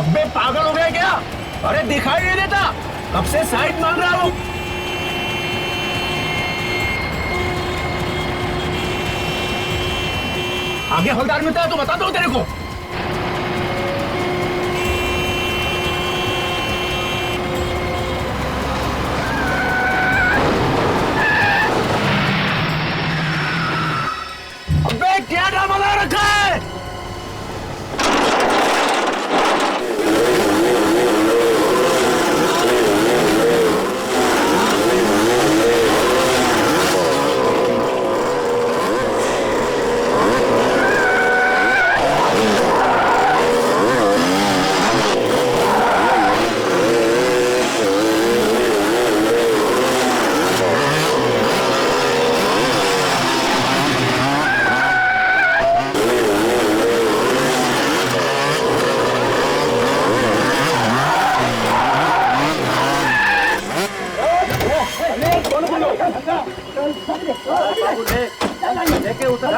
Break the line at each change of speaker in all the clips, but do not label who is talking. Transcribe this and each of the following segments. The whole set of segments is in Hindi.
अबे पागल हो गया क्या? अरे दिखाई नहीं देता, कब से साइड मांग रहा हूँ। आगे हवलदार मिलता है तो बताता हूँ तेरे को। अबे क्या ड्रामा लगा रखा है? लेके उतर।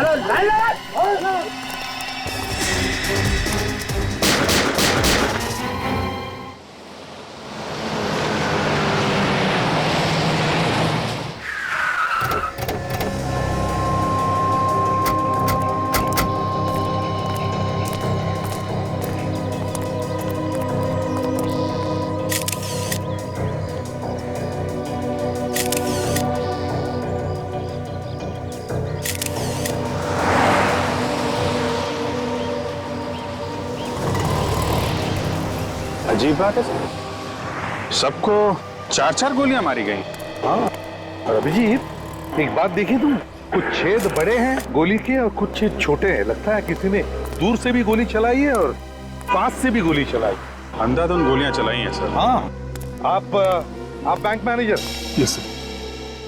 अजीब बात है सर, सबको 4-4 गोलियां मारी गई।
हाँ, और अभिजीत एक बात देखी तुम, कुछ छेद बड़े हैं गोली के और कुछ छेद छोटे हैं। लगता है किसी ने दूर से भी गोली चलाई है और पास से भी गोली चलाई।
अंधाधुंध गोलियां चलाई हैं सर।
हाँ, आप बैंक मैनेजर।
Yes sir.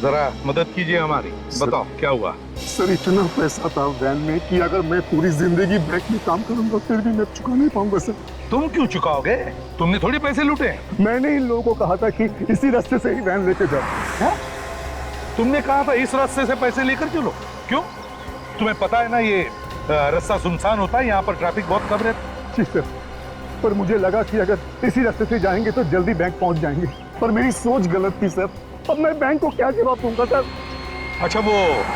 जरा मदद कीजिए हमारी। बताओ क्या हुआ?
सर इतना पैसा था वैन में कि अगर मैं पूरी जिंदगी बैंक में काम करूंगा फिर भी मैं चुका नहीं पाऊंगा सर।
तुम क्यों चुकाओगे? तुमने थोड़ी पैसे लूटे।
मैंने इन लोगों को कहा था कि इसी रास्ते से ही वैन लेके जाओ।
तुमने कहा था इस रास्ते से पैसे लेकर चलो। क्यों? तुम्हें पता है ना ये रास्ता सुनसान होता है, यहाँ पर ट्रैफिक बहुत कम रहता है।
जी सर, पर मुझे लगा कि अगर इसी रास्ते से जाएंगे तो जल्दी बैंक पहुंच जाएंगे, पर मेरी सोच गलत थी सर। अब मैं बैंक को क्या जवाब दूंगा सर?
अच्छा, वो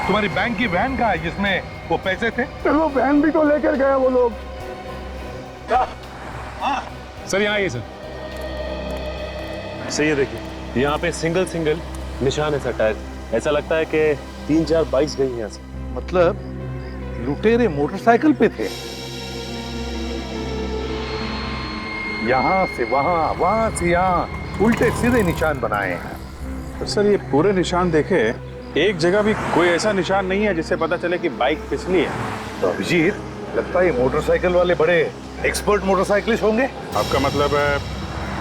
तुम्हारी बैंक की वैन कहाँ है जिसमें वो पैसे थे?
सर वो वैन भी तो लेकर गया वो लोग।
सर यहाँ आइए सर। सही है, देखिए यहाँ पे सिंगल निशान है सर टायर। ऐसा लगता है कि 3-4 बाइक्स गई हैं यहाँ से।
मतलब लुटेरे मोटरसाइकिल पे थे, यहाँ से वहां, वहां से यहाँ, उल्टे सीधे निशान बनाए हैं।
तो सर ये पूरे निशान देखे, एक जगह भी कोई ऐसा निशान नहीं है जिससे पता चले कि बाइक फिसली है।
तो अभिजीत, लगता है ये मोटरसाइकिल वाले बड़े एक्सपर्ट मोटरसाइकिलिस्ट होंगे।
आपका मतलब है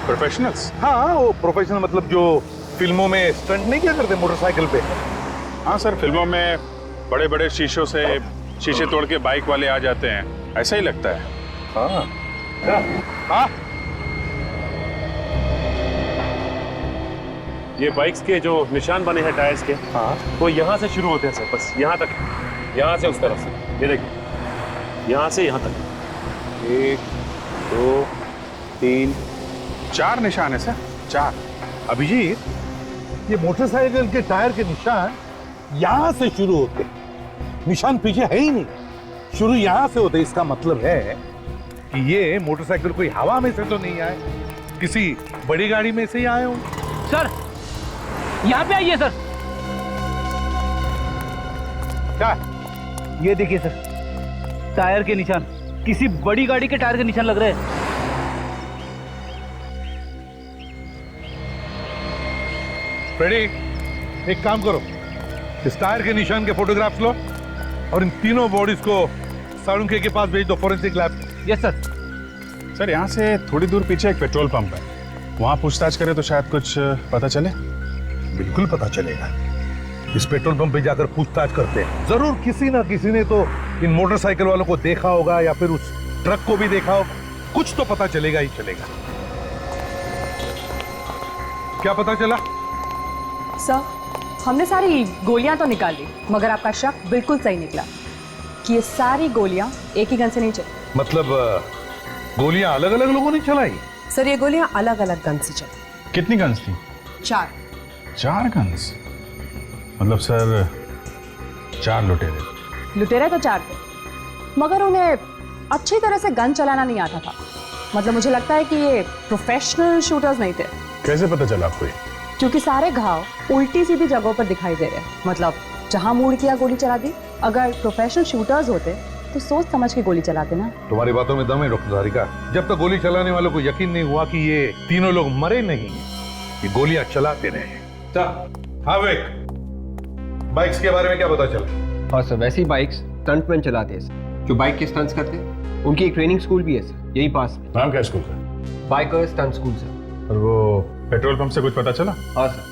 प्रोफेशनल्स?
हाँ, वो प्रोफेशनल मतलब जो फिल्मों में स्टंट नहीं किया करते मोटरसाइकिल पे।
हाँ सर, फिल्मों में बड़े बड़े शीशों से शीशे तोड़ के बाइक वाले आ जाते हैं, ऐसा ही लगता है।
हाँ हाँ,
ये बाइक्स के जो निशान बने हैं टायर्स के,
हाँ,
वो यहाँ से शुरू होते हैं सर, बस यहाँ तक, यहाँ से उस तरफ से। ये देखिए, यहाँ से यहाँ तक 1, 2, 3,
4 निशान है सर, 4।
अभिजीत, ये मोटरसाइकिल के टायर के निशान यहाँ से शुरू होते, निशान पीछे है ही नहीं, शुरू यहाँ से होते। इसका मतलब है कि ये मोटरसाइकिल कोई हवा में से तो नहीं आए, किसी बड़ी गाड़ी में से ही आए होंगे।
सर यहाँ पे आइए सर।
क्या?
ये देखिए सर, टायर के निशान, किसी बड़ी गाड़ी के टायर के निशान लग रहे हैं।
फ्रेडी, एक काम करो, इस टायर के निशान के फोटोग्राफ्स लो और इन तीनों बॉडीज को साळुंखे के पास भेज दो, forensic lab.
Yes sir.
Sir यहाँ से थोड़ी दूर पीछे एक पेट्रोल पंप है, वहाँ पूछताछ करें तो शायद कुछ पता चले।
बिल्कुल पता चलेगा। इस पेट्रोल पंप पे जाकर पूछताछ करते हैं, जरूर किसी ना किसी ने तो इन मोटरसाइकिल वालों को देखा होगा या फिर उस ट्रक को भी देखा होगा, कुछ तो पता चलेगा ही चलेगा। क्या पता चला?
सर, हमने सारी गोलियां तो निकाल ली, मगर आपका शक बिल्कुल सही निकला कि ये सारी गोलियां एक ही गन से नहीं चली।
मतलब गोलियां अलग अलग लोगों ने चलाई?
सर ये गोलियां अलग अलग गन से चली।
कितनी गन्स थी?
4।
4 गन्स? मतलब सर 4 लुटेरे?
लुटेरे तो 4 थे, मगर उन्हें अच्छी तरह से गन चलाना नहीं आता था। मतलब मुझे लगता है कि ये प्रोफेशनल शूटर्स नहीं थे।
कैसे पता चला आपको?
क्योंकि सारे घाव उल्टी सीधी जगहों पर दिखाई दे रहे। मतलब जहां मूड किया गोली चला दी। अगर प्रोफेशनल शूटर्स होते तो सोच समझ के गोली चलाते ना।
तुम्हारी बातों में दम है डॉक्टर धारिका। जब तक गोली चलाने वालों को यकीन नहीं हुआ कि ये तीनों लोग मरे नहीं, ये गोलियां चलाते रहे। हाँ विक, बाइक्स के बारे में क्या पता चला?
हाँ सर, वैसी बाइक्स स्टंटमैन चलाते हैं सर, जो बाइक के स्टंट्स करते हैं। उनकी एक ट्रेनिंग स्कूल भी है सर, यही पास में।
नाम क्या स्कूल का?
Biker stunt school sir.
और वो पेट्रोल पंप से कुछ पता चला?
हाँ सर,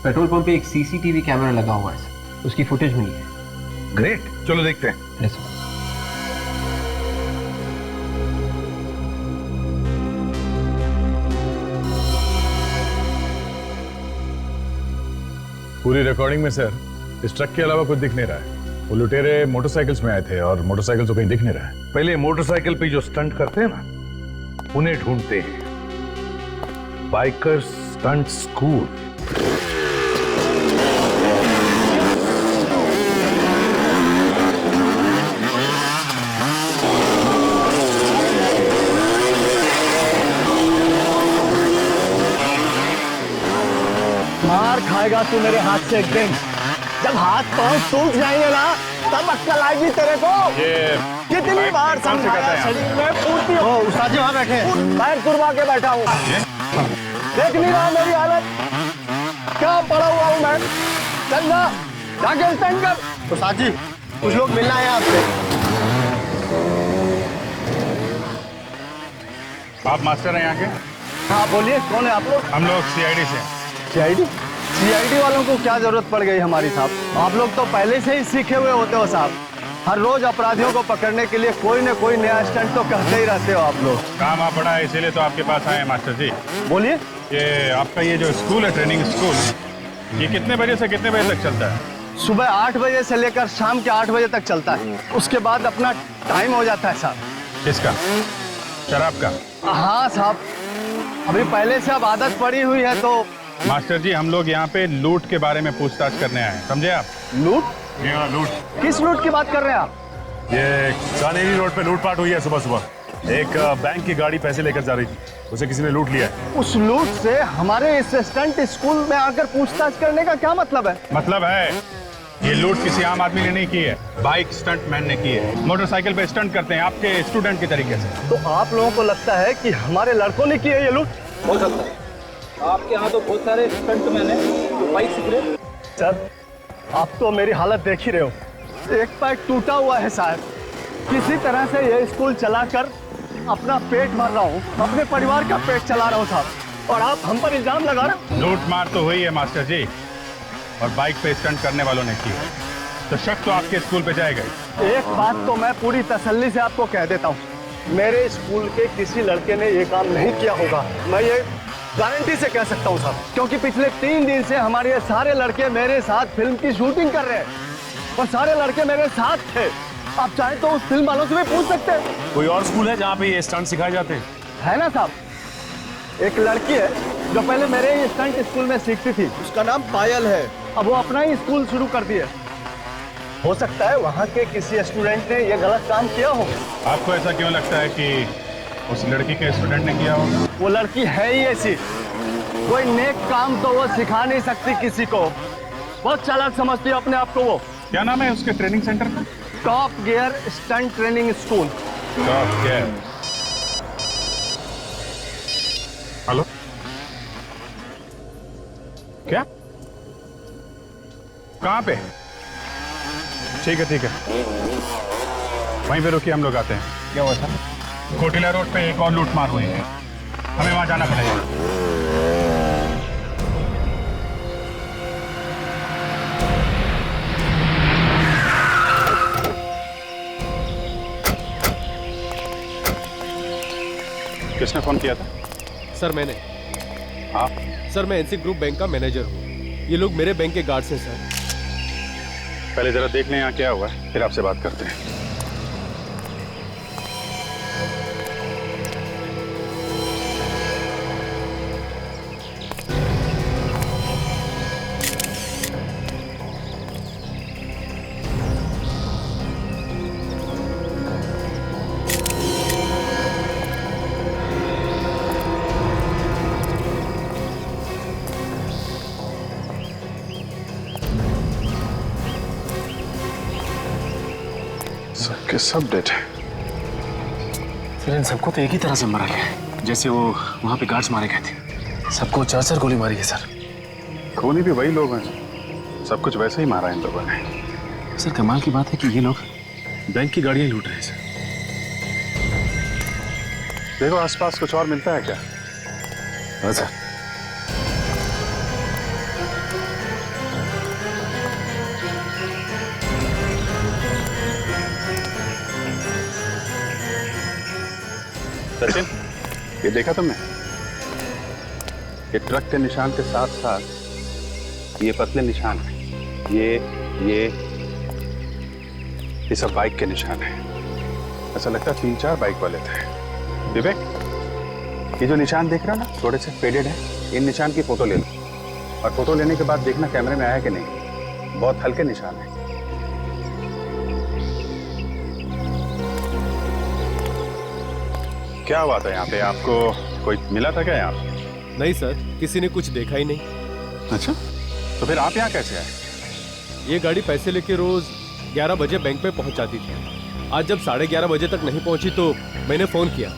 पेट्रोल पंप पे एक सीसीटीवी कैमरा लगा हुआ है सर, उसकी फुटेज मिली है।
ग्रेट, चलो देखते हैं।
Yes sir.
पूरी रिकॉर्डिंग में सर इस ट्रक के अलावा कुछ दिख नहीं रहा है। वो लुटेरे मोटरसाइकिल्स में आए थे और मोटरसाइकिल तो कहीं दिख नहीं रहा है।
पहले मोटरसाइकिल पे जो स्टंट करते हैं ना, उन्हें ढूंढते हैं। Biker stunt school.
मार खाएगा तू मेरे हाथ से एक दिन। जब हाथ पांव टूट जाएंगे ना, तब अक्कल आएगी तेरे को। कितनी बार समझाया, शरीर में पूर्ति हो। उस्ताद जी वहां बैठे, पैर तुरवा के बैठा हूँ। देख नहीं रहा मेरी हालत, क्या पड़ा हुआ हूँ मैं। चल जा, जाके स्टैंड कर। उस्ताद जी कुछ लोग मिलना है आपसे।
आप मास्टर हैं यहाँ के?
हाँ बोलिए, कौन है आप लोग?
हम लोग सीआईडी से हैं।
सीआईडी वालों को क्या जरूरत पड़ गई हमारी साहब? आप लोग तो पहले से ही सीखे हुए होते हो साहब। हर रोज अपराधियों को पकड़ने के लिए कोई न कोई नया स्टंट तो करते ही रहते हो आप लोग।
काम आप बड़ा है, इसीलिए तो आपके पास आए हैं मास्टर जी।
बोलिए।
ये आपका ये जो स्कूल है, ट्रेनिंग स्कूल, ये कितने बजे से कितने बजे तक चलता है?
सुबह 8 बजे से लेकर शाम के 8 बजे तक चलता है। उसके बाद अपना टाइम हो जाता है साहब।
किसका? शराब का?
हाँ साहब, अभी पहले से अब आदत पड़ी हुई है तो।
मास्टर जी हम लोग यहाँ पे लूट के बारे में पूछताछ करने आए हैं, समझे आप?
लूट?
लूट।
किस लूट की बात कर रहे हैं आप?
ये कानेरी रोड पे लूटपाट हुई है सुबह सुबह। एक बैंक की गाड़ी पैसे लेकर जा रही थी, उसे किसी ने लूट लिया है।
उस लूट से हमारे इस स्टंट स्कूल में आकर पूछताछ करने का क्या मतलब है?
मतलब है ये लूट किसी आम आदमी ने नहीं की है, बाइक स्टंट मैन ने की है। मोटरसाइकिल पे स्टंट करते हैं आपके स्टूडेंट की तरीके से।
तो आप लोगों को लगता है कि हमारे लड़कों ने की है ये लूट?
हो सकता है। आपके यहाँ तो बहुत सारे स्टंटमैन हैं जो बाइक सीख रहे।
सर आप तो मेरी हालत देख ही रहे हो, एक पैर टूटा हुआ है साहब। किसी तरह से ये स्कूल चलाकर अपना पेट भर रहा हूँ, अपने परिवार का पेट चला रहा हूँ साहब, और आप हम पर इल्जाम लगा रहे।
लूट मार तो हुई है मास्टर जी, और बाइक पे स्टंट करने वालों ने की है, तो शक तो आपके स्कूल पे जाएगा ही।
एक बात तो मैं पूरी तसल्ली से आपको कह देता हूँ, मेरे स्कूल के किसी लड़के ने ये काम नहीं किया होगा। मैं ये गारंटी से कह सकता हूँ साहब, क्योंकि पिछले 3 दिन से हमारे ये सारे लड़के मेरे साथ फिल्म की शूटिंग कर रहे हैं, और सारे लड़के मेरे साथ थे। आप चाहें तो उस फिल्म वालों से भी पूछ सकते हैं।
कोई और स्कूल है जहाँ पे ये स्टंट सिखाए जाते हैं?
है ना साहब, एक लड़की है जो पहले मेरे ही स्टंट स्कूल में सीखती थी, उसका नाम पायल है। अब वो अपना ही स्कूल शुरू कर दिया। हो सकता है वहाँ के किसी स्टूडेंट ने ये गलत काम किया हो।
आपको ऐसा क्यों लगता है कि उस लड़की के स्टूडेंट ने किया होगा?
वो लड़की है ही ऐसी, कोई नेक काम तो वो सिखा नहीं सकती किसी को, बहुत चालाक समझती है अपने आप को वो।
क्या नाम है उसके ट्रेनिंग सेंटर का?
Top gear stunt training school.
Top gear. Hello, क्या? कहाँ पे? ठीक है, वहीं पे रुकिए, हम लोग आते हैं।
क्या हुआ था?
कोटिला रोड पे एक और लूट मार हुई है, हमें वहां जाना पड़ेगा। किसने फोन किया था?
सर मैंने।
आप?
सर मैं एनसी ग्रुप बैंक का मैनेजर हूँ, ये लोग मेरे बैंक के गार्ड्स हैं सर।
पहले जरा देख लें यहाँ क्या हुआ, फिर आपसे बात करते हैं। सबके सब डेड है।
फिर इन सबको तो एक ही तरह से मारा गया है, जैसे वो वहां पे गार्ड्स मारे गए थे। सबको 4-4 गोली मारी है सर।
खूनी भी वही लोग हैं, सब कुछ वैसे ही मारा इन लोगों ने।
सर कमाल की बात है कि ये लोग बैंक की गाड़ियां लूट रहे हैं सर।
देखो आसपास कुछ और मिलता है क्या?
हाँ सर।
सचिन, ये देखा तुमने? ये ट्रक के निशान के साथ साथ ये पतले निशान हैं। ये सब बाइक के निशान हैं। ऐसा लगता है 3-4 बाइक वाले थे। विवेक, ये जो निशान देख रहा ना, थोड़े से फेडेड है, इन निशान की फोटो ले लो और फोटो लेने के बाद देखना कैमरे में आया कि नहीं। बहुत हल्के निशान है। क्या हुआ था यहाँ पे? आपको कोई मिला था क्या यहाँ पे?
नहीं सर, किसी ने कुछ देखा ही नहीं।
अच्छा, तो फिर आप यहाँ कैसे आए?
ये गाड़ी पैसे लेके रोज 11 बजे बैंक पे पहुंच जाती थी। आज जब 11:30 बजे तक नहीं पहुंची तो मैंने फोन किया,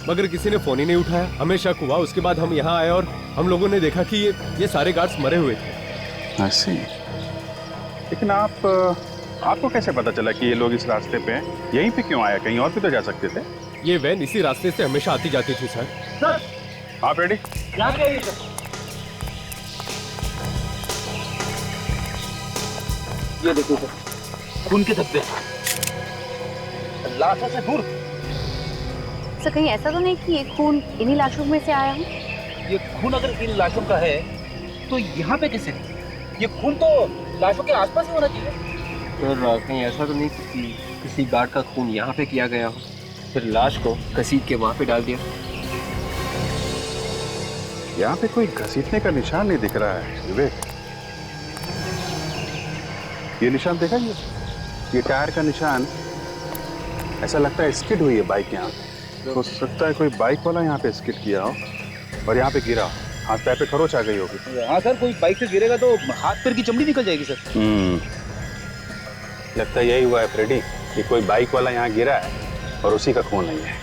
मगर किसी ने फोन ही नहीं उठाया। हमें शक हुआ, उसके बाद हम यहाँ आए और हम लोगों ने देखा कि ये सारे गार्ड्स मरे हुए थे।
ऐसे? लेकिन आपको कैसे पता चला कि ये लोग इस रास्ते पे हैं? यहीं पे क्यों आया? कहीं और भी तो जा सकते थे।
ये वैन इसी रास्ते से हमेशा आती जाती थी सर।
सर
आप रेडी?
ये देखो सर, खून के धब्बे, लाशों से दूर।
सर कहीं ऐसा तो नहीं कि ये खून इन्हीं लाशों में से आया हो?
ये खून अगर इन लाशों का है तो यहाँ पे कैसे? ये खून तो लाशों के आसपास ही होना चाहिए।
सर कहीं ऐसा तो नहीं कि किसी गार्ड का खून यहाँ पे किया गया हो, फिर लाश को घसीट के वहाँ पे डाल दिया?
यहाँ पे कोई घसीटने का निशान नहीं दिख रहा है विवेक। ये निशान देखा? ये टायर का निशान, ऐसा लगता है स्किड हुई है बाइक यहाँ पे। हो सकता है कोई बाइक वाला यहाँ पे स्किड किया हो और यहाँ पे गिरा हो, हाथ पैर पे खरोच आ गई होगी।
हाँ सर, कोई बाइक से गिरेगा तो हाथ पैर की चमड़ी निकल जाएगी सर।
लगता है यही हुआ है फ्रेडी, कि कोई बाइक वाला यहाँ गिरा है और उसी का खून नहीं है।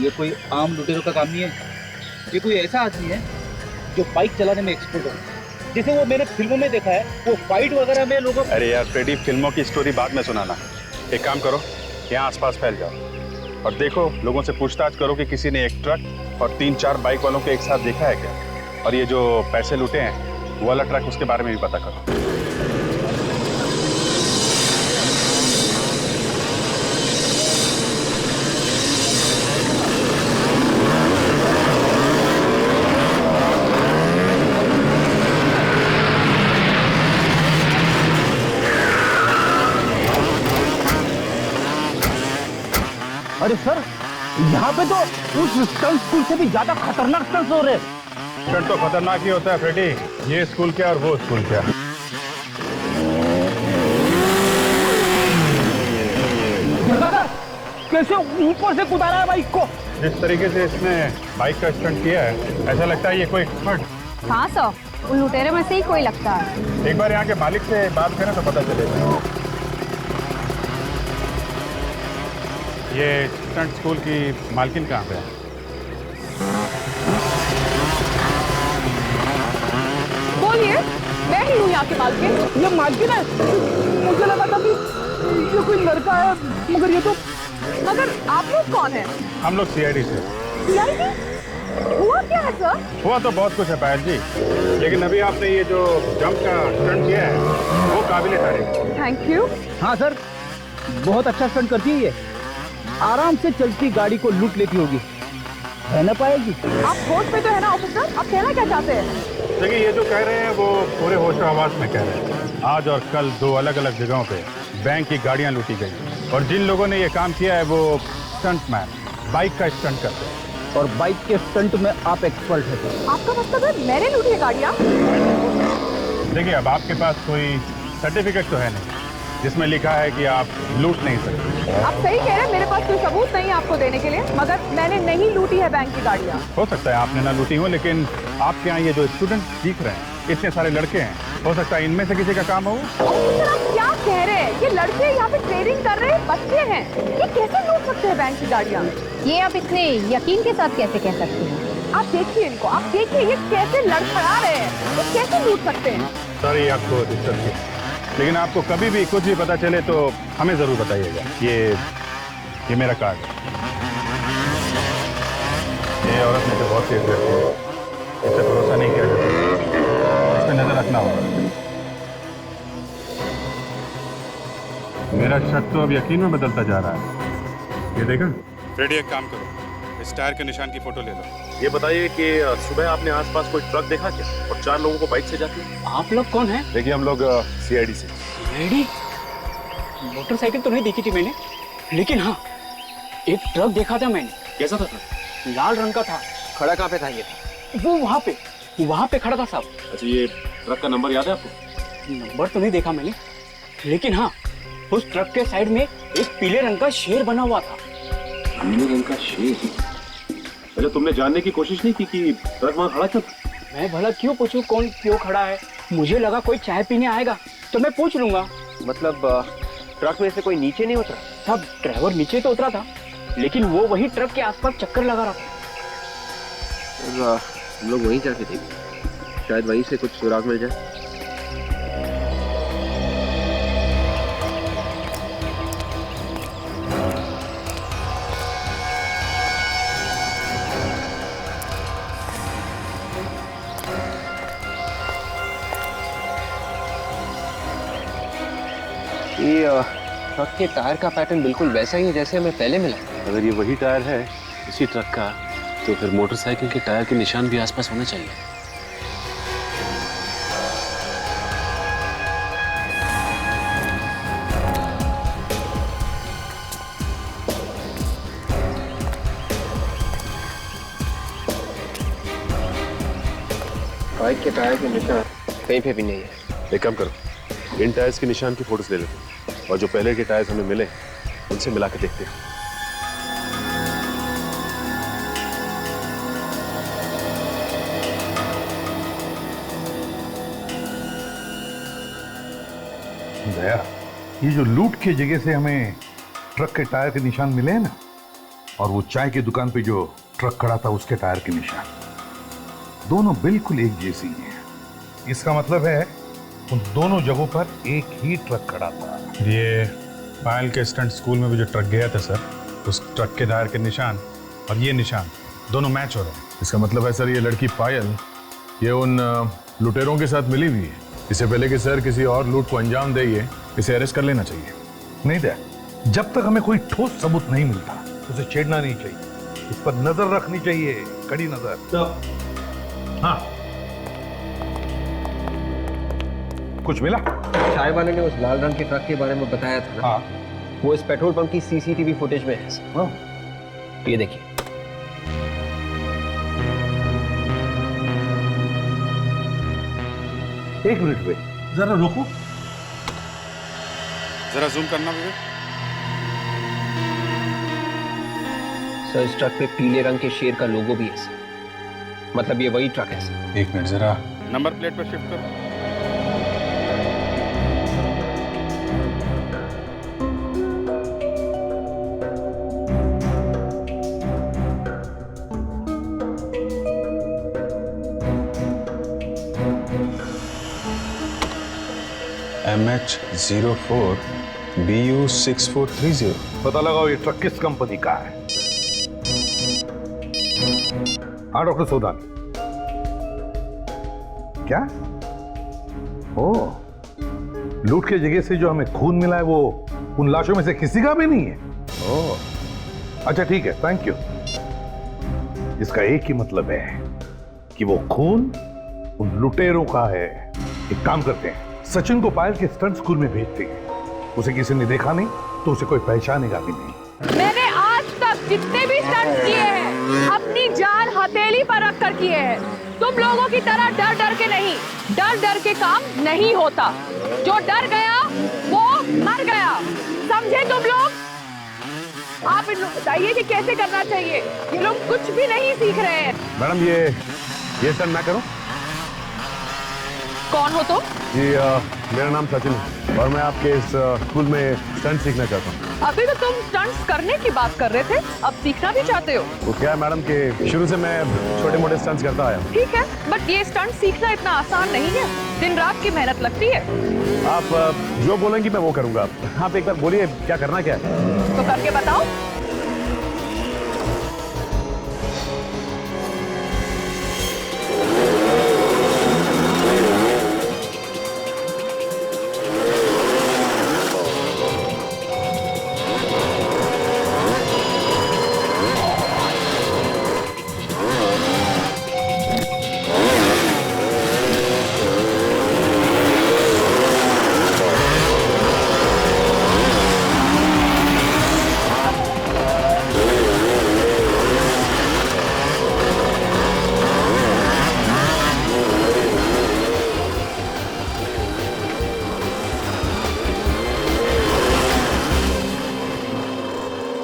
ये कोई आम लुटेरों का काम नहीं है, ये कोई ऐसा आदमी है जो बाइक चलाने में एक्सपर्ट हो। जैसे वो मैंने फिल्मों में देखा है, वो फाइट वगैरह में लोगों।
अरे यार फ्रेडी, फिल्मों की स्टोरी बाद में सुनाना। एक काम करो, यहाँ आसपास फैल जाओ और देखो, लोगों से पूछताछ करो कि किसी ने एक ट्रक और 3-4 बाइक वालों को एक साथ देखा है क्या। और ये जो पैसे लूटे हैं वो वाला ट्रक, उसके बारे में भी पता करो।
अरे सर, यहाँ पे तो उस स्टंट स्कूल से भी ज्यादा खतरनाक स्टंट हो रहे हैं।
स्टंट तो खतरनाक ही होता है फ्रेडी, ये स्कूल क्या और वो स्कूल क्या।
कैसे ऊपर से कुदारा है बाइक को?
जिस तरीके से इसने बाइक का स्टंट किया है, ऐसा लगता है ये कोई एक्सपर्ट।
हाँ सर, उन लुटेरे में से ही कोई लगता है।
एक बार यहाँ के मालिक से बात करें तो पता चलेगा। ये स्टंट स्कूल की मालकिन कहाँ पे है?
बोलिए, मैं ही हूँ यहाँ की मालकिन।
ये मालकिन है? मुझे लगा था कि ये कोई लड़का है, मगर ये तो।
मगर आप लोग कौन हैं?
हम लोग CID से।
CID? हुआ क्या है सर?
हुआ तो बहुत कुछ है पायल जी, लेकिन अभी आपने ये जो जंप का स्टंट किया है वो काबिले तारीफ।
Thank you.
हाँ सर, बहुत अच्छा स्टंट करती है ये। आराम से चलती गाड़ी को लूट लेती होगी, है ना पाएगी?
आप होश पे तो है ना ऑफिसर? आप कहना क्या चाहते हैं?
देखिए, ये जो कह रहे हैं वो पूरे होश आवाज में कह रहे हैं। आज और कल 2 अलग-अलग जगहों पे बैंक की गाड़ियां लूटी गई और जिन लोगों ने ये काम किया है वो स्टंटमैन, बाइक का स्टंट करते हैं।
और बाइक के स्टंट में आप एक्सपर्ट हैं।
आपका मतलब है मैंने लूटी है गाड़ियाँ?
देखिए, अब आपके पास कोई सर्टिफिकेट तो है नहीं जिसमें लिखा है कि आप लूट नहीं सकते।
आप सही कह रहे हैं, मेरे पास कोई सबूत नहीं है आपको देने के लिए, मगर मैंने नहीं लूटी है बैंक की गाड़ियाँ।
हो सकता है आपने ना लूटी हो, लेकिन आपके यहाँ ये जो स्टूडेंट दिख रहे हैं, इतने सारे लड़के हैं, हो सकता है इनमें से किसी का काम हो।
सर आप क्या कह रहे हैं? ये लड़के यहाँ पे ट्रेडिंग कर रहे हैं, बच्चे हैं, ये कैसे लूट सकते हैं बैंक की गाड़ियाँ?
ये आप इतने यकीन के साथ कैसे कह सकते हैं?
आप देखिए इनको, आप देखिए ये कैसे लड़खड़ा रहे हैं, ये कैसे लूट सकते हैं?
सॉरी आपको डिस्टर्ब किया, लेकिन आपको कभी भी कुछ भी पता चले तो हमें जरूर बताइएगा। ये मेरा कार्ड है। ये औरत मुझे बहुत तेज रहती है, इससे भरोसा नहीं किया जाता, इस पर नजर रखना होगा। मेरा शक तो अब यकीन में बदलता जा रहा है। ये देखा फ्रेडी, एक काम करो, इस टायर के निशान की फोटो ले लो।
ये बताइए कि सुबह आपने आसपास कोई ट्रक देखा क्या, और 4 लोगों को बाइक से जाते?
आप लोग कौन है?
देखिए हम लोग CID से।
रेडी? मोटरसाइकिल तो नहीं देखी थी मैंने, लेकिन हाँ एक ट्रक देखा था मैंने।
कैसा था ट्रक?
लाल रंग का था।
खड़ा कहाँ पे था ये?
वो वहाँ पे खड़ा था साहब।
अच्छा, ये ट्रक का नंबर याद है आपको?
नंबर तो नहीं देखा मैंने, लेकिन हाँ उस ट्रक के साइड में एक पीले रंग का शेर बना हुआ था।
पीले रंग का शेर? अच्छा, तुमने जानने की कोशिश नहीं की कि ट्रक वहाँ खड़ा क्यों?
मैं भला क्यों पूछूं कौन क्यों खड़ा है? मुझे लगा कोई चाय पीने आएगा तो मैं पूछ लूंगा।
मतलब ट्रक में से कोई नीचे नहीं उतरा?
साहब ड्राइवर नीचे तो उतरा था, लेकिन वो वही ट्रक के आसपास चक्कर लगा रहा था।
हम लोग वहीं जाके देखें, शायद वहीं से कुछ सुराग मिल जाए। ये ट्रक के टायर का पैटर्न बिल्कुल वैसा ही है जैसे हमें पहले मिला।
अगर ये वही टायर है इसी ट्रक का, तो फिर मोटरसाइकिल के टायर के निशान भी आसपास होने चाहिए।
बाइक के टायर के निशान कहीं पे भी नहीं है।
एक काम करो, इन टायर्स के निशान की फोटोज ले लेते हैं, और जो पहले के टायर्स हमें मिले उनसे मिला के देखते हैं।
दया, ये जो लूट की जगह से हमें ट्रक के टायर के निशान मिले हैं ना, और वो चाय की दुकान पे जो ट्रक खड़ा था उसके टायर के निशान, दोनों बिल्कुल एक जैसी हैं। इसका मतलब है उन दोनों जगहों पर एक ही ट्रक खड़ा था।
ये पायल के स्टंट स्कूल में भी जो ट्रक गया था सर, उस ट्रक के टायर के निशान और ये निशान दोनों मैच हो रहे हैं।
इसका मतलब है सर, ये लड़की पायल ये उन लुटेरों के साथ मिली हुई है। इससे पहले कि सर किसी और लूट को अंजाम दे, इसे अरेस्ट कर लेना चाहिए।
नहीं दया, जब तक हमें कोई ठोस सबूत नहीं मिलता उसे छेड़ना नहीं चाहिए, इस पर नजर रखनी चाहिए, कड़ी नजर। हाँ, कुछ मिला?
चाय वाले ने उस लाल रंग के ट्रक के बारे में बताया था ना?
हाँ।
वो इस पेट्रोल पंप की CCTV फुटेज में है।
हाँ।
ये देखिए।
एक मिनट पे जरा रुको,
जरा जूम करना भी।
सर इस ट्रक पे पीले रंग के शेर का लोगो भी है सर, मतलब ये वही ट्रक है सर।
एक मिनट, जरा नंबर प्लेट पर शिफ्ट करो। MH04 BU6430।
पता लगाओ ये ट्रक किस कंपनी का है। हाँ डॉक्टर सोदान, क्या? ओ, लूट के जगह से जो हमें खून मिला है वो उन लाशों में से किसी का भी नहीं है। ओ, अच्छा ठीक है, थैंक यू। इसका एक ही मतलब है कि वो खून उन लुटेरों का है। एक काम करते हैं, सचिन को पायल के स्टंट स्कूल में भेजते हैं। उसे किसी ने देखा नहीं तो उसे कोई पहचानेगा भी नहीं।
मैंने आज तक जितने भी स्टंट किए हैं अपनी जान हथेली पर रख कर किए हैं। तुम लोगों की तरह डर डर के नहीं, डर डर के काम नहीं होता। जो डर गया वो मर गया, समझे तुम लोग? आप इन लोग बताइए कि कैसे करना चाहिए। ये लोग कुछ भी नहीं सीख रहे हैं।
मैडम ये सब ना करो।
कौन हो तुम?
जी मेरा नाम सचिन है और मैं आपके इस स्कूल में स्टंट सीखना चाहता हूँ।
अभी तो तुम स्टंट्स करने की बात कर रहे थे, अब सीखना भी चाहते हो?
वो क्या है मैडम कि शुरू से मैं छोटे मोटे स्टंट्स करता आया हूँ।
ठीक है, बट ये स्टंट सीखना इतना आसान नहीं है, दिन रात की मेहनत लगती है।
आप जो बोलेंगी मैं वो करूँगा। आप एक बार बोलिए क्या करना क्या है।
तो करके बताओ।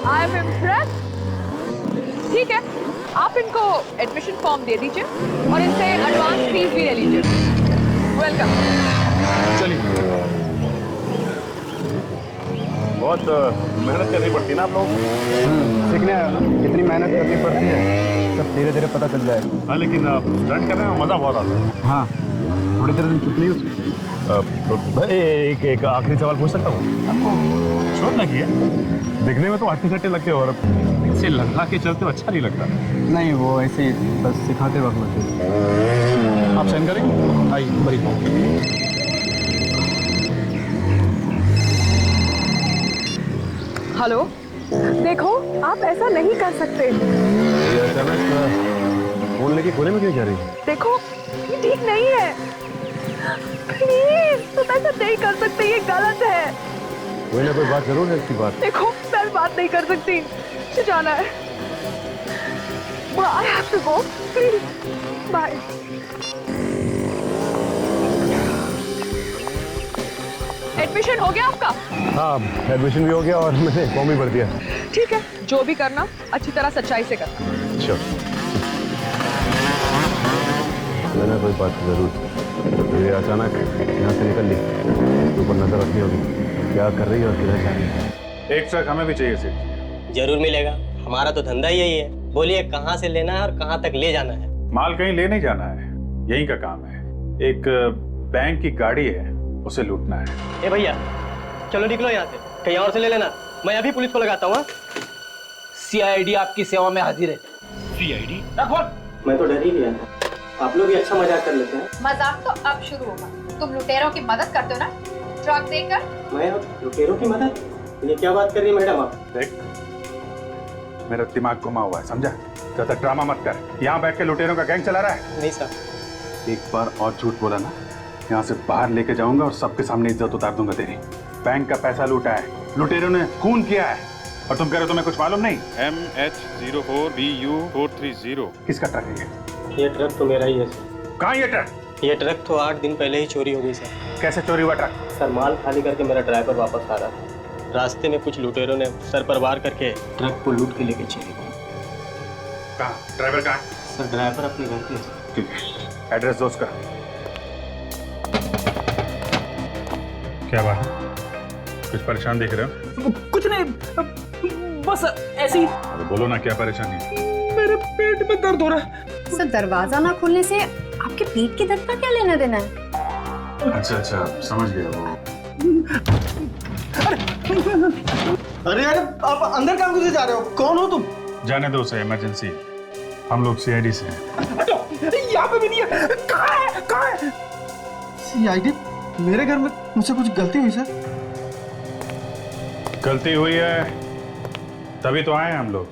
I am impressed. ठीक है, आप इनको एडमिशन फॉर्म दे दीजिए और इनसे एडवांस फीस भी ले लीजिए। वेलकम।
चलिए। बहुत मेहनत करनी पड़ती है ना आप लोगों को।
सीखने आया ना, कितनी मेहनत करनी पड़ती है सब धीरे धीरे पता चल जाएगा।
हाँ लेकिन स्टंट करने में मजा बहुत आता है।
हाँ, थोड़ी देर दिन छुट्टी उसकी। एक आखिरी सवाल पूछ सकता हूँ?
आपको शोर लगी है?
दिखने में तो हट्टे सट्टे लगते हो और
इसे लगा के चलते हो अच्छा नहीं लगता।
नहीं, वो ऐसे ही बस सिखाते वक्त लगते। आप साइन करेंगे? आइए बड़ी।
हेलो, देखो आप ऐसा नहीं कर सकते।
अचानक फोन लेके कोने में क्यों जा रही है?
देखो ये ठीक नहीं है, प्लीज तुम ऐसा नहीं कर सकते, ये गलत है।
कोई ना कोई बात जरूर है इसकी बात।
देखो मैं बात नहीं कर सकती, मुझे जाना है। I have to go, please. Bye. Admission हो गया आपका?
हाँ, एडमिशन भी हो गया और मैंने फॉर्म भी भर दिया।
ठीक है, जो भी करना अच्छी तरह सच्चाई से करना।
अच्छा, मैंने कोई बात जरूर। ये अचानक यहाँ से निकल ली, ऊपर नजर रखनी होगी क्या कर रही है और किधर जा रही है।
एक ट्रक हमें भी चाहिए सेठ।
जरूर मिलेगा, हमारा तो धंधा ही यही है। बोलिए कहाँ से लेना है और कहाँ तक ले जाना है?
माल कहीं ले नहीं जाना है, यही का काम है। एक बैंक की गाड़ी है, उसे लूटना है।
ए भैया चलो निकलो यहाँ से, कहीं और से ले लेना, मैं अभी पुलिस को लगाता हूँ।
सीआईडी आपकी सेवा में हाजिर है।
सीआईडी?
मैं तो डर ही गया था, आप लोग भी अच्छा मजाक कर लेते हैं।
मजाक तो अब शुरू होगा। तुम लुटेरों की मदद करते हो ना, ट्रक देकर।
मैं लुटेरों की मदद? ये क्या बात कर रही है मैडम आप?
देख, मेरा दिमाग घुमा हुआ है, समझा? ज्यादा ड्रामा मत कर। यहाँ बैठ के लुटेरों का गैंग चला रहा है?
नहीं सर।
एक बार और झूठ बोला ना, यहाँ से बाहर लेके जाऊंगा और सबके सामने इज्जत उतार दूंगा तेरी। बैंक का पैसा लूटा है, लुटेरों ने खून किया है, और तुम कह रहे हो तुम्हें कुछ मालूम नहीं?
MH04BU430।
किसका ट्रक है
ये ट्रक तो मेरा ही है सर।
कहाँ ये ट्रक?
ये ट्रक तो 8 दिन पहले ही चोरी हो गई सर।
कैसे चोरी हुआ ट्रक?
सर माल खाली करके मेरा ड्राइवर वापस आ रहा था, रास्ते में कुछ लुटेरों ने सर पर वार करके ट्रक को लूट के लेके चले गए।
कहाँ? ड्राइवर कहाँ?
सर ड्राइवर अपने घर पे है।
ठीक है, एड्रेस दो उसका। क्या बात है? कुछ परेशान दिख रहे हो?
कुछ नहीं, बस ऐसी।
अरे बोलो ना, क्या परेशानी है?
मेरे पेट में दर्द हो रहा है।
सर दरवाजा ना खुलने से आपके पेट के दर्द का क्या लेना देना है?
अच्छा, समझ गया वो।
अरे यार, आप अंदर काम कैसे जा रहे हो? कौन हो तुम?
जाने दो उसे, इमरजेंसी। हम लोग सीआईडी से हैं।
यहाँ पे भी नहीं है। कहाँ है? कहाँ है?
सीआईडी? मेरे घर में मुझसे कुछ गलती हुई सर?
गलती हुई है तभी तो आए हैं हम लोग।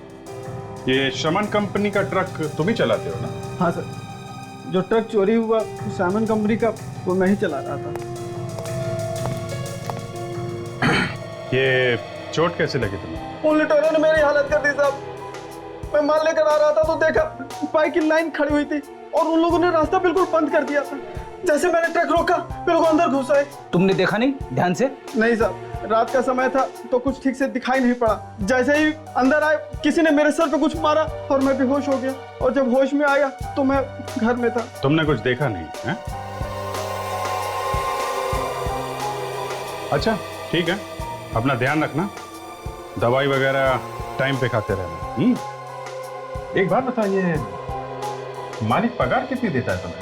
ये शमन कंपनी का ट्रक तुम ही चलाते हो ना?
हाँ सर, जो ट्रक चोरी हुआ सामन कंपनी का, वो मैं ही चला रहा था।
ये चोट कैसे लगी तुम्हें?
उन लुटेरों ने मेरी हालत कर दी साहब। मैं माल लेकर आ रहा था तो देखा बाइक की लाइन खड़ी हुई थी और उन लोगों ने रास्ता बिल्कुल बंद कर दिया था। जैसे मैंने ट्रक रोका, मेरे को अंदर घुस आए।
तुमने देखा नहीं ध्यान से?
नहीं साहब, रात का समय था तो कुछ ठीक से दिखाई नहीं पड़ा। जैसे ही अंदर आए, किसी ने मेरे सर पे कुछ मारा और मैं बेहोश हो गया, और जब होश में आया तो मैं घर में था।
तुमने कुछ देखा नहीं है? अच्छा ठीक है, अपना ध्यान रखना, दवाई वगैरह टाइम पे खाते रहना। एक बात बताइए, मालिक पगार कितनी देता है तुम्हें?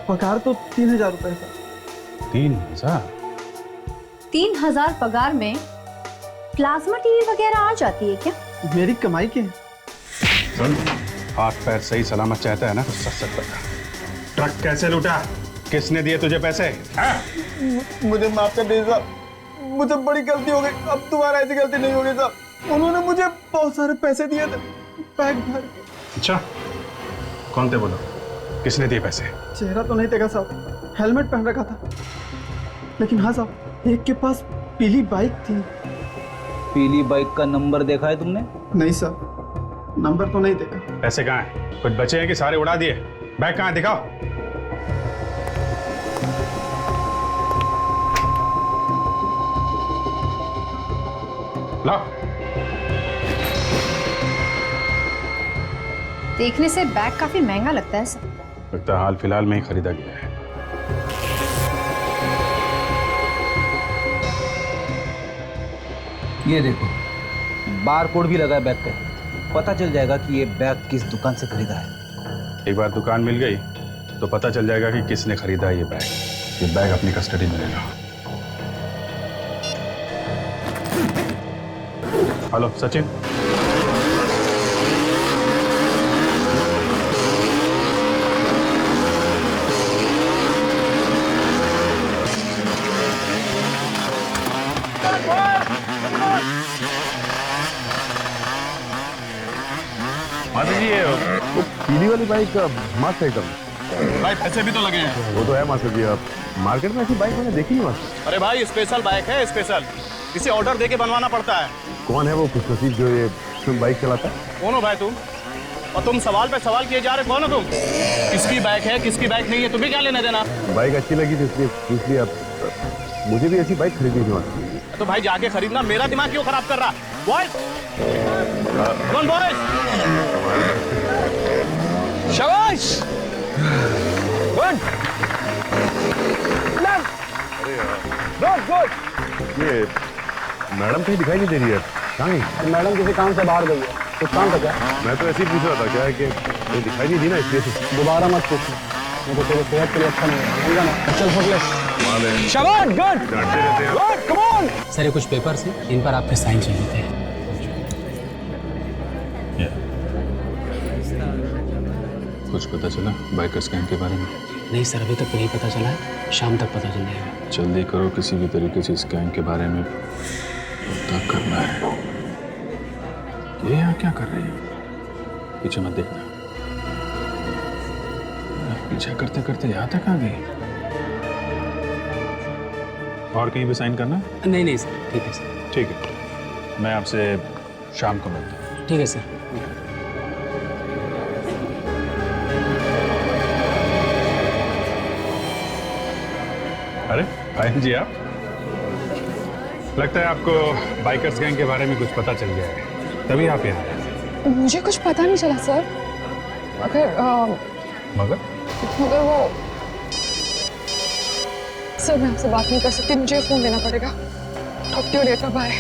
पगार तो 3000 रुपए सर।
3000?
3000 पगार में प्लाज्मा टीवी वगैरह आ जाती है क्या?
मेरी कमाई के
सुन, हाथ पैर सही सलामत चाहता है ना तो सच सच बता, ट्रक कैसे लूटा, किसने दिए तुझे पैसे?
मुझे माफ कर दीजिए साहब, मुझे बड़ी गलती हो गई, अब दोबारा ऐसी गलती नहीं होगी साहब। उन्होंने मुझे बहुत सारे पैसे दिए थे बैग भर के।
अच्छा, कौन थे बोलो, किसने दिए पैसे?
चेहरा तो नहीं देखा साहब, हेलमेट पहन रखा था, लेकिन हाँ साहब, एक के पास पीली बाइक थी।
पीली बाइक का नंबर देखा है तुमने?
नहीं सर, नंबर तो नहीं देखा।
पैसे कहाँ हैं? कुछ बचे हैं कि सारे उड़ा दिए? बैग कहाँ है, दिखाओ। लाओ।
देखने से बैग काफी महंगा लगता है सर।
लगता है हाल फिलहाल में ही खरीदा गया है।
ये देखो, बार कोड भी लगा है बैग पे, पता चल जाएगा कि ये बैग किस दुकान से खरीदा है।
एक बार दुकान मिल गई तो पता चल जाएगा कि किसने खरीदा ये बैग। ये बैग अपनी कस्टडी में लेना। हेलो सचिन,
माता जी ये वो पीली वाली बाइक मस्त है एकदम।
भाई पैसे भी तो लगे हैं।
वो तो है मास्टर जी, अब मार्केट में ऐसी बाइक मैंने देखी नहीं मास्टर।
अरे भाई स्पेशल बाइक है, स्पेशल, इसे ऑर्डर देके बनवाना पड़ता है।
कौन है वो खुशनसीब जो ये बाइक चलाता है?
कौन हो भाई तुम? और तुम सवाल पे सवाल किए जा रहे, कौन हो तुम? किसकी बाइक है, किसकी बाइक नहीं है, तुम्हें क्या लेना देना?
बाइक अच्छी लगी थी इसलिए पूछ लिया। मुझे भी ऐसी बाइक खरीदनी थी मास्टर।
तो भाई जाके खरीदना, मेरा दिमाग क्यों खराब कर रहा? बॉयज, कौन बॉयज? शाबाश, गुड, गुड गुड।
ये मैडम कहीं दिखाई नहीं दे रही है, कहाँ गई?
मैडम किसी काम से बाहर गई है, कुछ काम था क्या?
मैं तो ऐसे ही पूछ रहा था, क्या है कि वो दिखाई नहीं दी ना इसलिए से।
दोबारा मत पूछना, नहीं तो तेरे सेहत के लिए अच्छा नहीं है, समझा ना? चल फुक ले। शाबाश, good, good, come on.
Sir ये कुछ पेपर्स हैं, इन पर आपके साइन चाहिए थे।
कुछ पता चला बाइकर्स गैंग के बारे में?
नहीं सर, अभी तक नहीं पता चला है, शाम तक पता चल जाएगा।
जल्दी करो, किसी भी तरीके से इस गैंग के बारे में पता करना है। ये यहाँ क्या कर रही है? पीछे मत देखना। पीछा करते करते यहाँ तक आ गई। और कहीं भी साइन करना?
नहीं नहीं सर, ठीक है सर।
ठीक है, मैं आपसे शाम को मिलता हूँ।
ठीक है सर।
अरे भाई जी, आप लगता है आपको बाइकर्स गैंग के बारे में कुछ पता चल गया है, तभी आप यहाँ आए।
मुझे कुछ पता नहीं चला सर,
मगर
वो सर, मैं आपसे बात नहीं कर सकती, मुझे फोन देना पड़ेगा। Talk to you later, bye.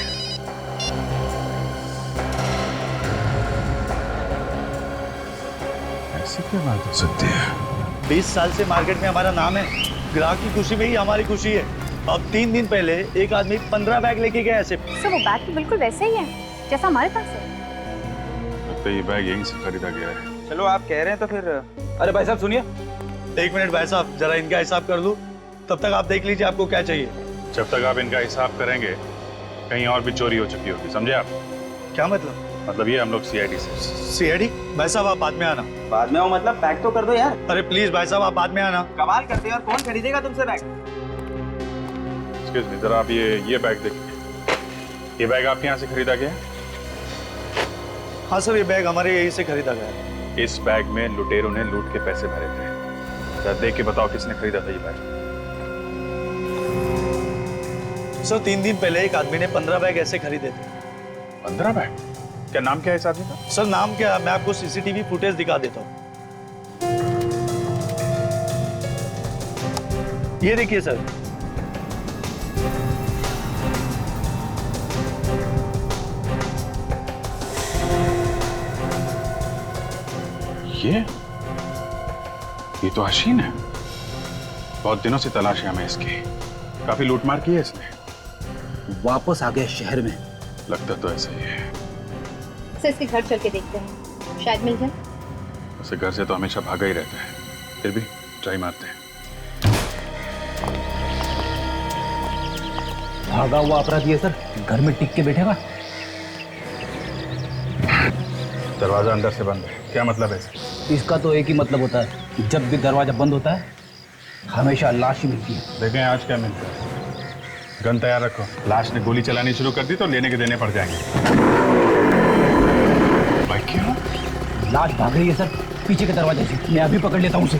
ऐसी क्या बात हो सकती है?
20 साल से मार्केट में हमारा नाम है, ग्राहक की खुशी में ही हमारी खुशी है। अब 3 दिन पहले एक आदमी 15 बैग लेके गया ऐसे।
सर वो बैग तो बिल्कुल वैसे ही है जैसा हमारे पास है।
लगता है ये बैग यहीं से खरीदा गया है।
चलो आप कह रहे हैं तो फिर। अरे भाई साहब सुनिए।
1 मिनट भाई साहब, जरा इनका हिसाब कर लूं, तब तक आप देख लीजिए आपको क्या चाहिए।
जब तक आप इनका हिसाब करेंगे कहीं और भी चोरी हो चुकी होगी, समझे आप?
क्या मतलब?
मतलब ये हम लोग सीआईडी से।
सीआईडी? भाई साहब आप बाद में आना।
बाद में आओ मतलब पैक तो कर दो यार।
अरे प्लीज भाई साहब आप बाद में आना।
कमाल करते हैं यार, कौन खरीदेगा तुमसे बैग?
एक्सक्यूज मी, जरा आप ये बैग देखिए। ये बैग आपके यहाँ से खरीदा गया है?
हाँ सर, ये बैग हमारे यहीं से खरीदा गया है।
इस बैग में लुटेरों ने लूट के पैसे भरे थे। जरा देख के बताओ किसने खरीदा था ये बैग?
सर 3 दिन पहले एक आदमी ने 15 बैग ऐसे खरीदे थे।
15 बैग? क्या नाम क्या है इस आदमी का?
सर नाम क्या, मैं आपको सीसीटीवी फुटेज दिखा देता हूँ। ये देखिए सर,
ये तो हसीन है। बहुत दिनों से तलाश है हमें इसकी। काफी लूटमार की है इसने।
वापस आ गया शहर में।
लगता तो ऐसा ही है।
सर इसके घर चल के देखते हैं, शायद मिल जाए।
उसे घर से तो हमेशा भागा ही रहता है, फिर भी ट्राई मारते हैं।
भागा हुआ अपराधी है सर, घर में टिक के बैठेगा।
दरवाजा अंदर से बंद है, क्या मतलब है?
इसका तो एक ही मतलब होता है, जब भी दरवाजा बंद होता है हमेशा लाश ही मिलती है।
देखें आज क्या मिलता है। गन तैयार रखो। लाश ने गोली चलानी शुरू कर दी तो लेने के देने पड़ जाएंगे। भाई क्यों?
लाश भाग रही है सर, पीछे के दरवाजे से। मैं अभी पकड़ लेता हूँ उसे।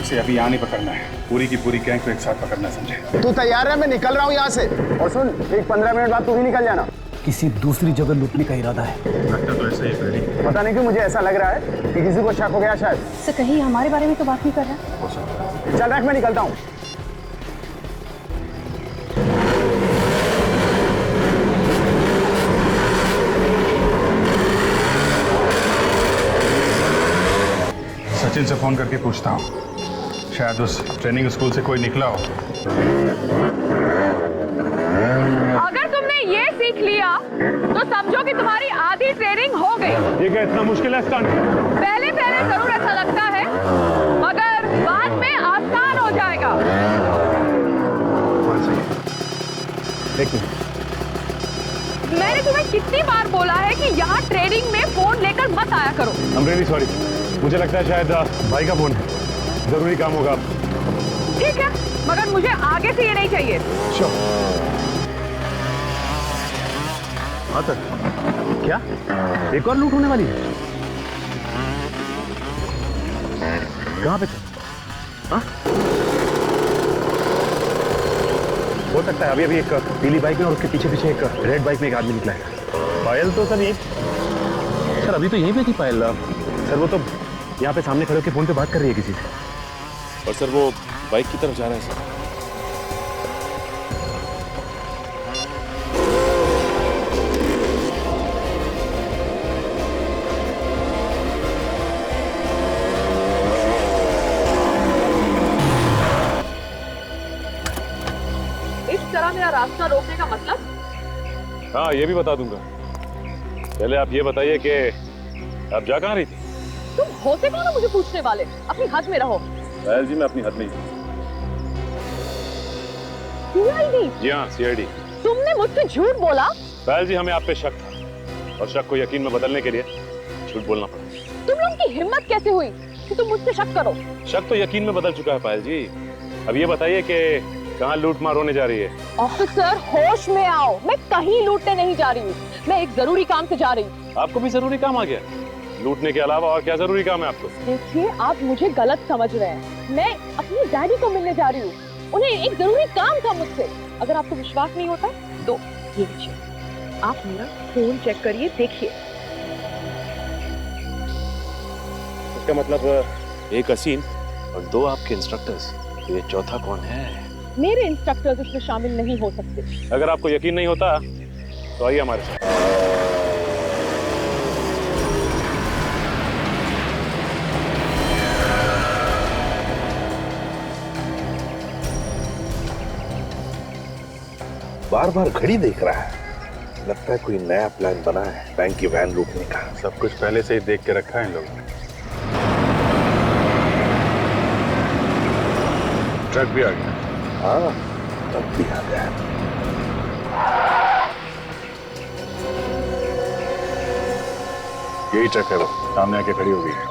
उसे अभी यहाँ नहीं पकड़ना है, पूरी की पूरी गैंग को एक साथ पकड़ना, समझे?
तू तैयार है? मैं निकल रहा हूँ यहाँ से। और सुन, एक 15 मिनट बाद तू ही निकल जाना।
किसी दूसरी जगह लूटने का इरादा है।
लगता तो ऐसा ही है।
पता नहीं क्यों मुझे ऐसा लग रहा है कि किसी को शक हो गया शायद।
सर कहीं हमारे बारे में तो बात नहीं कर रहा।
हो सकता है।
चल रख, मैं निकलता हूँ।
सचिन से फोन करके पूछता हूँ, शायद उस ट्रेनिंग स्कूल से कोई निकला हो।
अगर तुमने ये सीख लिया तो समझो कि तुम्हारी आधी ट्रेनिंग हो गई।
ये क्या इतना मुश्किल है स्टंट?
पहले जरूर ऐसा लगता है, मगर बाद में आसान हो जाएगा। मैंने तुम्हें कितनी बार बोला है कि यहाँ ट्रेनिंग में फोन लेकर मत आया करो।
I'm really sorry। मुझे लगता है शायद भाई का फोन है, जरूरी काम होगा।
ठीक है, मगर मुझे आगे से ये नहीं चाहिए।
हाँ सर। क्या एक और लूट होने वाली है? कहाँ पे? हाँ? हो सकता है अभी अभी एक पीली बाइक में और उसके पीछे पीछे एक रेड बाइक में एक आदमी निकला है। पायल तो सर ये सर अभी तो यहीं पे थी पायल। सर वो तो यहाँ पे सामने खड़े होकर फोन पे बात कर रही है किसी से।
और सर वो बाइक की तरफ जा रहा है सर।
इस तरह मेरा रास्ता रोकने का मतलब?
हाँ ये भी बता दूंगा। पहले आप ये बताइए कि आप जा कहाँ रही थी?
तुम होते कौन हो मुझे पूछने वाले? अपनी हद में रहो।
पायल जी मैं अपनी हद में ही।
सीआईडी?
जी हाँ सीआईडी।
तुमने मुझसे झूठ बोला?
पायल जी हमें आप पे शक था और शक को यकीन में बदलने के लिए झूठ बोलना पड़ा।
तुम लोगों की हिम्मत कैसे हुई कि तुम मुझसे शक करो?
शक तो यकीन में बदल चुका है पायल जी। अब ये बताइए कि कहाँ लूट मार होने जा रही है?
ऑफिसर होश में आओ, मैं कहीं लूटने नहीं जा रही हूँ, मैं एक जरूरी काम से जा रही हूँ।
आपको भी जरूरी काम आ गया? लूटने के अलावा और क्या जरूरी काम है आपको?
देखिए आप मुझे गलत समझ रहे हैं। मैं अपनी डैडी को मिलने जा रही हूँ, उन्हें एक जरूरी काम था मुझसे। अगर आपको विश्वास नहीं होता तो ये लीजिए, आप मेरा फोन चेक करिए, देखिए।
इसका मतलब एक हसीन और दो आपके इंस्ट्रक्टर्स, ये चौथा कौन है?
मेरे इंस्ट्रक्टर्स इसमें शामिल नहीं हो सकते।
अगर आपको यकीन नहीं होता तो आइए हमारे साथ।
बार बार घड़ी देख रहा है, लगता है कोई नया प्लान बना है बैंक की वैन लूटने का।
सब कुछ पहले से ही देख के रखा है इन लोगों ने। ट्रक भी आ गया।
हाँ ट्रक भी आ गया।
यही ट्रक है, वो सामने आके खड़ी हो गई है।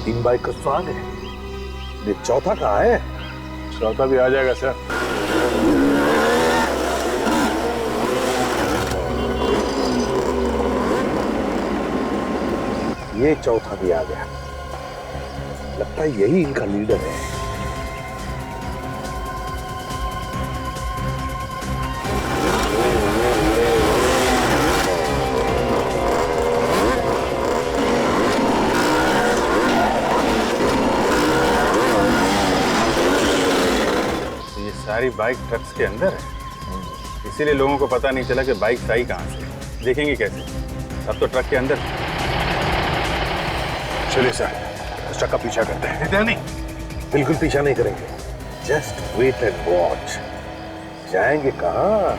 तीन बाइक का स्वाद है, ये चौथा कहाँ है?
चौथा भी आ जाएगा सर।
ये चौथा भी आ गया, लगता है यही इनका लीडर है।
ये सारी बाइक ट्रक्स के अंदर है। इसीलिए लोगों को पता नहीं चला कि बाइक आई कहाँ से। देखेंगे कैसे? अब तो ट्रक के अंदर।
चलिए सर, उस ट्रक का पीछा करते हैं।
नहीं,
बिल्कुल पीछा नहीं करेंगे। Just wait and watch. जाएंगे कहाँ?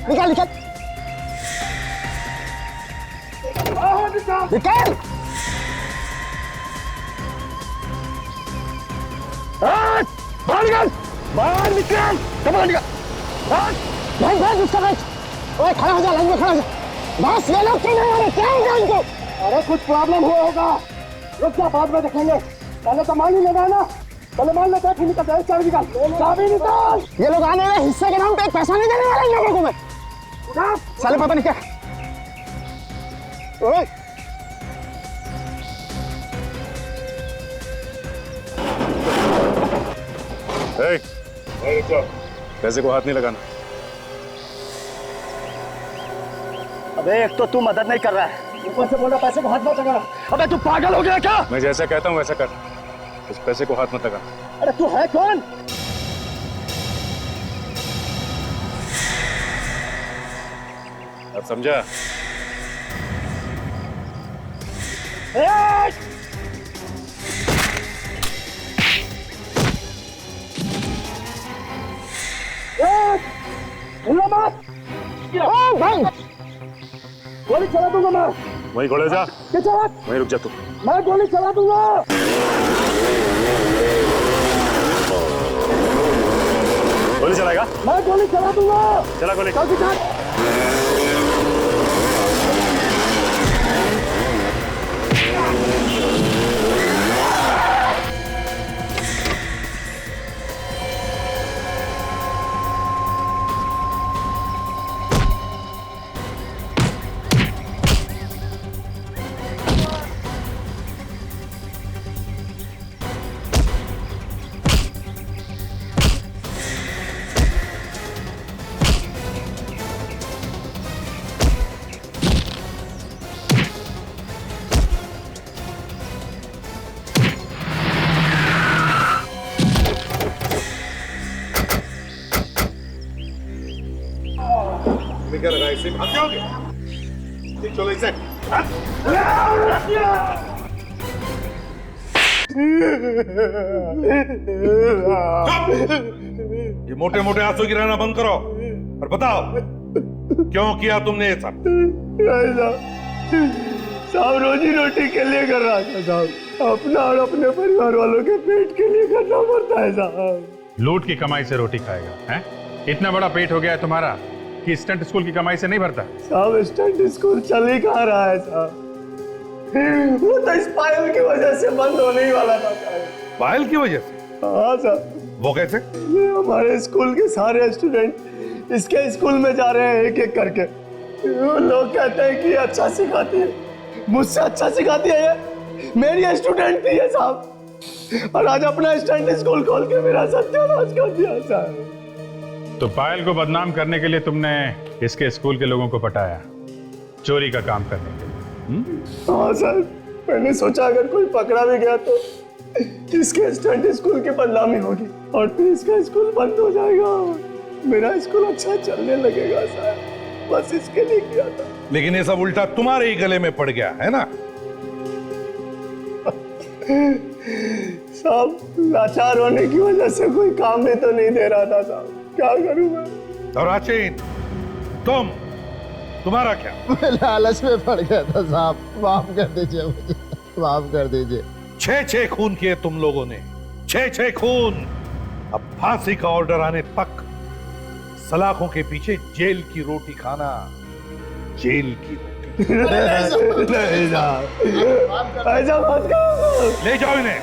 निकाल निकाल निकाल। बाहर निकाल, बाहर निकाल, कपड़ा निकाल। भाई भाई उसका भाई, ओए खड़ा हो जा, लाइन में खड़ा हो जा। बस ये लोग क्यों नहीं आ रहे? क्या होगा इनको? अरे कुछ प्रॉब्लम हुआ होगा, रुक जा, बाद में देखेंगे। पहले तो मान ही लेना ना, पहले मान लेते हैं, फिर निकलते हैं। चाबी निकाल, चाबी निकाल। ये लोग आने वाले हिस्से के नाम पे एक पैसा नहीं देने वाले इन लोगों को मैं। साले पता नहीं क्या। ओए
पैसे को हाथ नहीं लगाना।
अबे एक तो तू मदद नहीं कर रहा है, ऊपर से बोल रहा पैसे को हाथ मत लगाना। अबे तू पागल हो गया क्या?
मैं जैसा कहता हूँ वैसा कर, उस पैसे को हाथ मत लगा।
अरे तू है कौन?
अब समझा?
भाई गोली चला दूंगा मैं।
वहीं खड़े जा।
क्या चला?
वहीं रुक जा तू।
मैं गोली चला दूंगा।
गोली चलाएगा?
मैं गोली चला दूंगा।
चला गोली।
चल दिखा।
क्या लगा इसे? भाग जाओगे? चलो इसे। ये मोटे मोटे आंसू गिराना बंद करो और बताओ क्यों किया तुमने ये सब?
साहब रोजी रोटी के लिए कर रहा था साहब, अपना और अपने परिवार वालों के पेट के लिए करना पड़ता है साहब।
लूट की कमाई से रोटी खाएगा हैं? इतना बड़ा पेट हो गया है तुम्हारा कि स्टंट स्कूल की कमाई से नहीं भरता?
साहब स्टंट स्कूल चल ही कहाँ रहा है साहब, वो तो इस पायल की वजह से बंद होने ही वाला था साहब।
पायल की वजह से?
हाँ साहब।
वो कैसे?
हमारे स्कूल के सारे स्टूडेंट इसके स्कूल में जा रहे हैं एक एक करके। वो लोग कहते हैं कि अच्छा सिखाती है, मुझसे अच्छा सिखाती है ये, मेरी स्टूडेंट थी ये साहब, और आज अपना स्टंट स्कूल खोल के मेरा सत्यानाश कर दिया साहब।
तो पायल को बदनाम करने के लिए तुमने इसके स्कूल के लोगों को पटाया, चोरी का काम करने के लिए?
हाँ सर, मैंने सोचा अगर कोई पकड़ा भी गया तो इसके स्टंट स्कूल की बदनामी होगी और फिर इसका स्कूल बंद हो जाएगा, मेरा स्कूल अच्छा चलने लगेगा सर, बस इसके लिए किया था।
लेकिन ये सब उल्टा तुम्हारे ही गले में पड़ गया है ना?
साहब लाचार होने की वजह से कोई काम भी तो नहीं दे रहा था साहब, क्या करूं मैं?
और आचीन, तुम्हारा क्या?
मैं लालच में पड़ गया था साहब, माफ कर दीजिए मुझे, माफ कर दीजिए।
6 खून किए तुम लोगों ने, 6 खून। अब फांसी का ऑर्डर आने तक सलाखों के पीछे जेल की रोटी खाना, जेल की रोटी।
नहीं साहब, ऐसा मत करो।
ले जाओ इन्हें।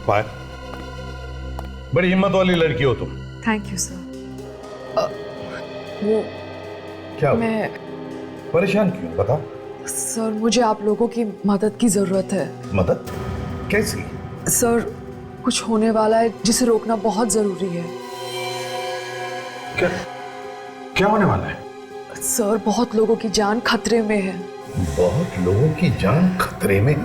पायल, बड़ी हिम्मत वाली लड़की हो तुम।
Thank you sir. वो
क्या हुआ?
मैं
परेशान क्यों बता?
सर मुझे आप लोगों की मदद की जरूरत है।
मदद? कैसी?
सर कुछ होने वाला है जिसे रोकना बहुत जरूरी है।
क्या क्या होने वाला है?
सर बहुत लोगों की जान खतरे में है।
बहुत लोगों की जान खतरे में?